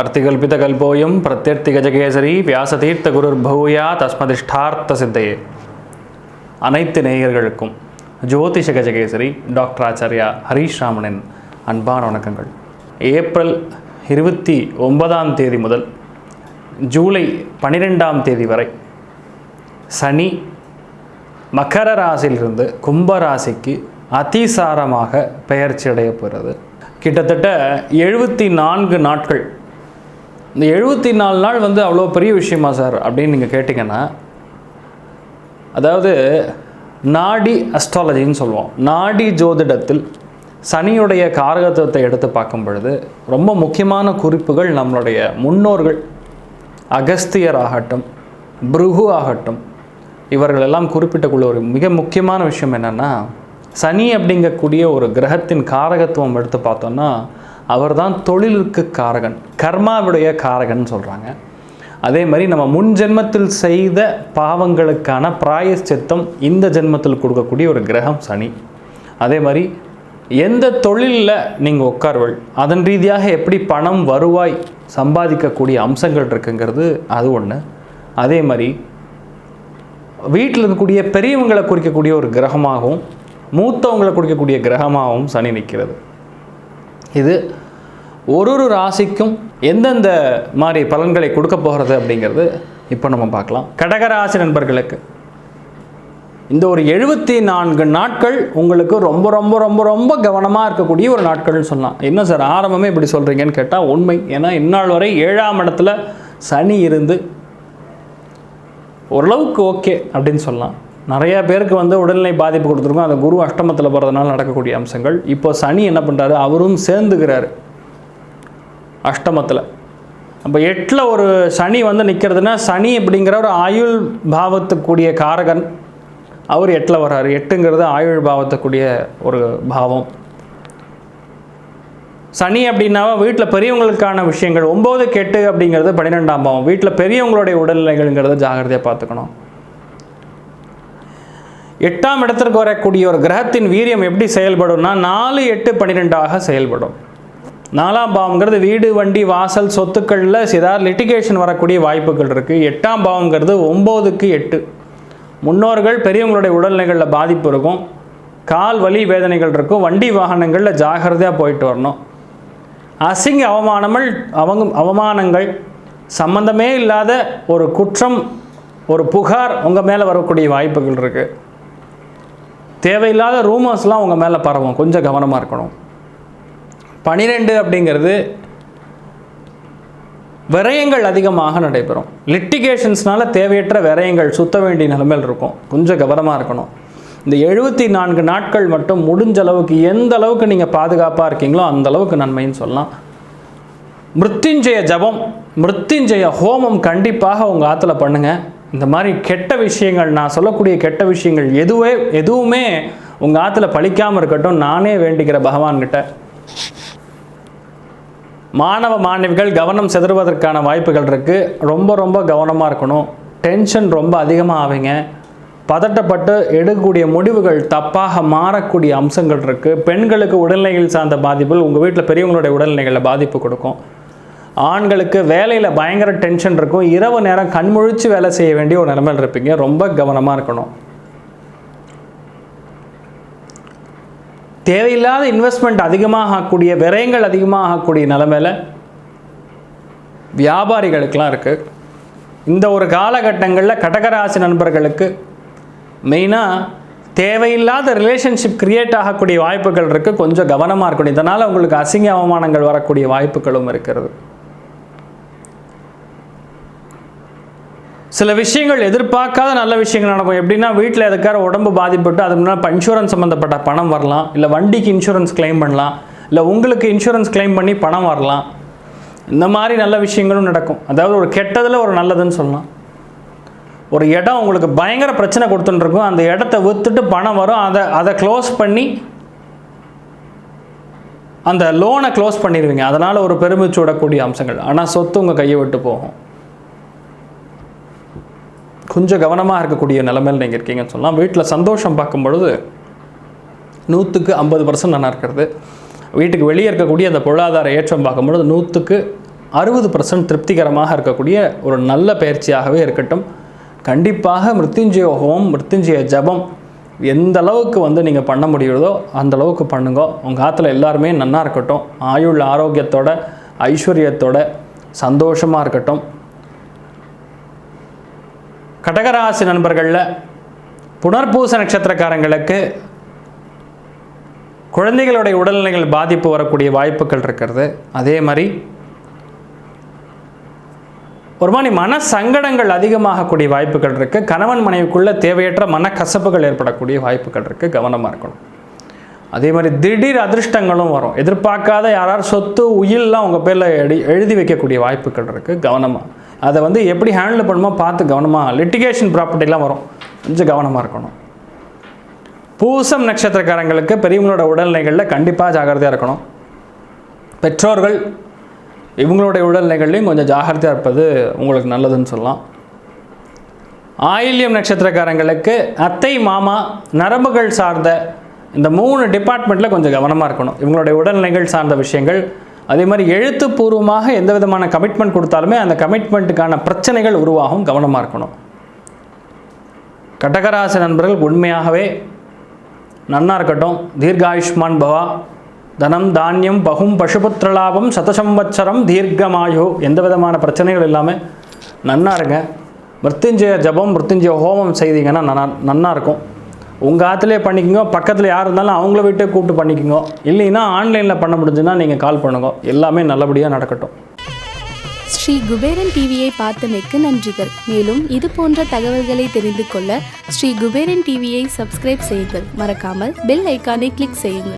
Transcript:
अर्तिकल्पितकल्पोऽयं प्रत्यर्थिगजकेसरी व्यासतीर्थ गुरुर्भूया तस्मदिष्टार्த்த சித்தையே. அனைத்து நேயர்களுக்கும் ஜோதிஷ கஜகேசரி டாக்டர் ஆச்சாரியா ஹரீஷ் ராமனின் அன்பான வணக்கங்கள். ஏப்ரல் 29 முதல் ஜூலை 12 வரை சனி மகர ராசியிலிருந்து கும்ப ராசிக்கு அதிசாரமாக பெயர்ச்சி அடைய போகிறது. கிட்டத்தட்ட 74 நாட்கள். இந்த 74 நாள் அவ்வளோ பெரிய விஷயமா சார் அப்படின்னு நீங்கள் கேட்டிங்கன்னா, அதாவது நாடி அஸ்ட்ராலஜின்னு சொல்லுவோம். நாடி ஜோதிடத்தில் சனியுடைய காரகத்துவத்தை எடுத்து பார்க்கும் பொழுது ரொம்ப முக்கியமான குறிப்புகள் நம்மளுடைய முன்னோர்கள் அகஸ்தியர் ஆகட்டும், பிருகு ஆகட்டும், இவர்களெல்லாம் குறிப்பிட்டக்குள்ள ஒரு மிக முக்கியமான விஷயம் என்னென்னா, சனி அப்படிங்கக்கூடிய ஒரு கிரகத்தின் காரகத்துவம் எடுத்து பார்த்தோன்னா அவர் தான் தொழிலுக்கு காரகன், கர்மாவுடைய காரகன் சொல்கிறாங்க. அதே மாதிரி நம்ம முன் ஜென்மத்தில் செய்த பாவங்களுக்கான பிராயச்சித்தம் இந்த ஜென்மத்தில் கொடுக்கக்கூடிய ஒரு கிரகம் சனி. அதே மாதிரி எந்த தொழிலில் நீங்கள் உட்கார்வள் அதன் ரீதியாக எப்படி பணம் வருவாய் சம்பாதிக்கக்கூடிய அம்சங்கள் இருக்குங்கிறது அது ஒன்று. அதே மாதிரி வீட்டில் இருக்கக்கூடிய பெரியவங்களை குறிக்கக்கூடிய ஒரு கிரகமாகவும் மூத்தவங்களை குறிக்கக்கூடிய கிரகமாகவும் சனி நிற்கிறது. இது ஒரு ராசிக்கும் எந்தெந்த மாதிரி பலன்களை கொடுக்க போகிறது அப்படிங்கிறது இப்போ நம்ம பார்க்கலாம். கடகராசி நண்பர்களுக்கு இந்த ஒரு 74 நாட்கள் உங்களுக்கு ரொம்ப ரொம்ப ரொம்ப ரொம்ப கவனமாக இருக்கக்கூடிய ஒரு நாட்கள்னு சொல்லலாம். என்ன சார் ஆரம்பமே இப்படி சொல்கிறீங்கன்னு கேட்டால் உண்மை. ஏன்னா இந்நாள் வரை 7ஆம் இடத்துல சனி இருந்து ஓரளவுக்கு ஓகே அப்படின்னு சொல்லலாம். நிறையா பேருக்கு உடல்நிலை பாதிப்பு கொடுத்துருக்கோம். அந்த குரு அஷ்டமத்தில் போகிறதுனால நடக்கக்கூடிய அம்சங்கள். இப்போ சனி என்ன பண்ணுறாரு, அவரும் சேர்ந்துக்கிறாரு அஷ்டமத்தில். அப்போ 8ல் ஒரு சனி நிற்கிறதுனா, சனி அப்படிங்கிற ஒரு ஆயுள் பாவத்துக்கூடிய காரகன் அவர் 8ல் வர்றாரு. 8ங்கிறது ஆயுள் பாவத்துக்கூடிய ஒரு பாவம். சனி அப்படின்னாவா வீட்டில் பெரியவங்களுக்கான விஷயங்கள். 9க்கு 8 அப்படிங்கிறது 12ஆம் பாவம். வீட்டில் பெரியவங்களுடைய உடல்நிலைகள்ங்கிறத ஜாகிரதையாக பார்த்துக்கணும். 8ஆம் இடத்திற்கு வரக்கூடிய ஒரு கிரகத்தின் வீரியம் எப்படி செயல்படும்னா 4, 8, 12ஆக செயல்படும். 4ஆம் பாவங்கிறது வீடு, வண்டி, வாசல், சொத்துக்களில் சிதார் லிட்டிகேஷன் வரக்கூடிய வாய்ப்புகள் இருக்குது. 8ஆம் பாவங்கிறது 9க்கு 8 முன்னோர்கள் பெரியவங்களுடைய உடல்நிலைகளில் பாதிப்பு இருக்கும். கால் வலி வேதனைகள் இருக்கும். வண்டி வாகனங்களில் ஜாகிரதையாக போயிட்டு வரணும். அசிங்க அவமானங்கள் சம்பந்தமே இல்லாத ஒரு குற்றம், ஒரு புகார் உங்கள் மேலே வரக்கூடிய வாய்ப்புகள் இருக்குது. தேவையில்லாத ரூமர்ஸ்லாம் உங்கள் மேலே பரவும். கொஞ்சம் கவனமாக இருக்கணும். 12 அப்படிங்கிறது விரயங்கள் அதிகமாக நடைபெறும். லிட்டிகேஷன்ஸ்னால தேவையற்ற விரயங்கள் சுத்த வேண்டிய நிலைமையில் இருக்கும். கொஞ்சம் கவனமாக இருக்கணும். இந்த 74 நாட்கள் மட்டும் முடிஞ்ச அளவுக்கு எந்த அளவுக்கு நீங்கள் பாதுகாப்பாக இருக்கீங்களோ அந்த அளவுக்கு நன்மைன்னு சொல்லலாம். மிருத்யுஞ்சய ஜபம், மிருத்யுஞ்சய ஹோமம் கண்டிப்பாக உங்கள் ஆற்றுல பண்ணுங்கள். இந்த மாதிரி கெட்ட விஷயங்கள், நான் சொல்லக்கூடிய கெட்ட விஷயங்கள் எதுவுமே உங்கள் ஆற்றுல பழிக்காமல் இருக்கட்டும் நானே வேண்டிக்கிற பகவான்கிட்ட. மாணவ மாணவிகள் கவனம் செதறுவதற்கான வாய்ப்புகள் இருக்குது. ரொம்ப ரொம்ப கவனமாக இருக்கணும். டென்ஷன் ரொம்ப அதிகமாக ஆவீங்க. பதட்டப்பட்டு எடுக்கக்கூடிய முடிவுகள் தப்பாக மாறக்கூடிய அம்சங்கள் இருக்குது. பெண்களுக்கு உடல்நிலைகள் சார்ந்த பாதிப்புகள் உங்கள் வீட்டில் பெரியவங்களுடைய உடல்நிலைகளில் பாதிப்பு கொடுக்கும். ஆண்களுக்கு வேலையில் பயங்கர டென்ஷன் இருக்கும். இரவு நேரம் கண்முழிச்சு வேலை செய்ய வேண்டிய ஒரு நிலைமையில் இருப்பீங்க. ரொம்ப கவனமாக இருக்கணும். தேவையில்லாத இன்வெஸ்ட்மெண்ட் அதிகமாக ஆகக்கூடிய, விரயங்கள் அதிகமாக ஆகக்கூடிய நிலைமையில் வியாபாரிகளுக்கெல்லாம் இருக்குது. இந்த ஒரு காலகட்டங்களில் கடகராசி நண்பர்களுக்கு மெயினாக தேவையில்லாத ரிலேஷன்ஷிப் கிரியேட் ஆகக்கூடிய வாய்ப்புகள் இருக்குது. கொஞ்சம் கவனமாக இருக்கணும். இதனால் உங்களுக்கு அசிங்க அவமானங்கள் வரக்கூடிய வாய்ப்புகளும் இருக்கிறது. சில விஷயங்கள் எதிர்பார்க்காத நல்ல விஷயங்கள் நடக்கும். எப்படின்னா வீட்டில் எதுக்கார உடம்பு பாதிப்பட்டு அதுக்கு முன்னாடி இன்சூரன்ஸ் சம்மந்தப்பட்ட பணம் வரலாம். இல்லை வண்டிக்கு இன்சூரன்ஸ் கிளைம் பண்ணலாம். இல்லை உங்களுக்கு இன்சூரன்ஸ் கிளைம் பண்ணி பணம் வரலாம். இந்த மாதிரி நல்ல விஷயங்களும் நடக்கும். அதாவது ஒரு கெட்டதில் ஒரு நல்லதுன்னு சொல்லலாம். ஒரு இடம் உங்களுக்கு பயங்கர பிரச்சனை கொடுத்துட்டுருக்கும். அந்த இடத்த விற்றுட்டு பணம் வரும். அதை க்ளோஸ் பண்ணி அந்த லோனை க்ளோஸ் பண்ணிடுவீங்க. அதனால் ஒரு பெருமிச்சு விடக்கூடிய அம்சங்கள். ஆனால் சொத்து உங்கள் கையை விட்டு போகும். கொஞ்சம் கவனமாக இருக்கக்கூடிய நிலைமையில் நீங்கள் இருக்கீங்கன்னு சொல்லலாம். வீட்டில் சந்தோஷம் பார்க்கும் பொழுது 100க்கு 50% நல்லா இருக்கிறது. வீட்டுக்கு வெளியே இருக்கக்கூடிய அந்த பொருளாதார ஏற்றம் பார்க்கும்பொழுது 100க்கு 60% திருப்திகரமாக இருக்கக்கூடிய ஒரு நல்ல பயிற்சியாகவே இருக்கட்டும். கண்டிப்பாக மிருத்யுஞ்சய ஹோமம், மிருத்யுஞ்சய ஜபம் எந்த அளவுக்கு நீங்கள் பண்ண முடியுறதோ அந்த அளவுக்கு பண்ணுங்க. உங்கள் ஆற்றுல எல்லாருமே நன்னா இருக்கட்டும், ஆயுள் ஆரோக்கியத்தோட ஐஸ்வர்யத்தோட சந்தோஷமாக இருக்கட்டும். கடகராசி நண்பர்களில் புனர்பூச நட்சத்திரக்காரங்களுக்கு குழந்தைகளுடைய உடல்நிலைகள் பாதிப்பு வரக்கூடிய வாய்ப்புகள் இருக்கிறது. அதே மாதிரி ஒரு மாதிரி மன சங்கடங்கள் அதிகமாகக்கூடிய வாய்ப்புகள் இருக்குது. கணவன் மனைவிக்குள்ளே தேவையற்ற மனக்கசப்புகள் ஏற்படக்கூடிய வாய்ப்புகள் இருக்குது, கவனமாக இருக்கணும். அதே மாதிரி திடீர் அதிர்ஷ்டங்களும் வரும். எதிர்பார்க்காத யாராவது சொத்து உயிலெலாம் உங்கள் பேரில் எழுதி வைக்கக்கூடிய வாய்ப்புகள் இருக்குது, கவனமாக. அதை எப்படி ஹேண்டில் பண்ணுமோ பார்த்து கவனமாக. லிட்டிகேஷன் ப்ராப்பர்ட்டிலாம் வரும், கொஞ்சம் கவனமாக இருக்கணும். பூசம் நட்சத்திரக்காரங்களுக்கு பெரியவங்களோட உடல்நிலைகளில் கண்டிப்பாக ஜாகிரதையாக இருக்கணும். பெற்றோர்கள் இவங்களுடைய உடல்நிலைகள்லையும் கொஞ்சம் ஜாகிரதையாக இருப்பது உங்களுக்கு நல்லதுன்னு சொல்லலாம். ஆயில்யம் நட்சத்திரக்காரங்களுக்கு அத்தை மாமா நரம்புகள் சார்ந்த இந்த 3 டிபார்ட்மெண்ட்டில் கொஞ்சம் கவனமாக இருக்கணும். இவங்களுடைய உடல்நிலைகள் சார்ந்த விஷயங்கள். அதே மாதிரி எழுத்துப்பூர்வமாக எந்த விதமான கமிட்மெண்ட் கொடுத்தாலுமே அந்த கமிட்மெண்ட்டுக்கான பிரச்சனைகள் உருவாகும், கவனமாக இருக்கணும். கடகராசி நண்பர்கள் உண்மையாகவே நன்னா இருக்கட்டும். தீர்காயுஷ்மான் பவா, தனம் தானியம் பகும் பசுபுத்திரலாபம் சதசம்வத்சரம் தீர்க்கமாயு, எந்த விதமான பிரச்சனைகள் இல்லாமல் நன்னா இருங்க. மிருத்யுஞ்சய ஜபம், மிருத்யுஞ்சய ஹோமம் செய்தீங்கன்னா நன்னா இருக்கும். உங்கள் ஆற்றுலேயே பண்ணிக்கோங்க, பக்கத்தில் யார் இருந்தாலும் அவங்கள விட்டு கூப்பிட்டு பண்ணிக்கோங்க. இல்லைன்னா ஆன்லைனில் பண்ண முடிஞ்சுன்னா நீங்கள் கால் பண்ணுங்க. எல்லாமே நல்லபடியாக நடக்கட்டும். ஸ்ரீ குபேரன் டிவியை பார்த்தமைக்கு நன்றிகள். மேலும் இது போன்ற தகவல்களை தெரிந்து கொள்ள ஸ்ரீ குபேரன் டிவியை சப்ஸ்கிரைப் செய்யுங்கள். மறக்காமல் பெல் ஐக்கானை கிளிக் செய்யுங்கள்.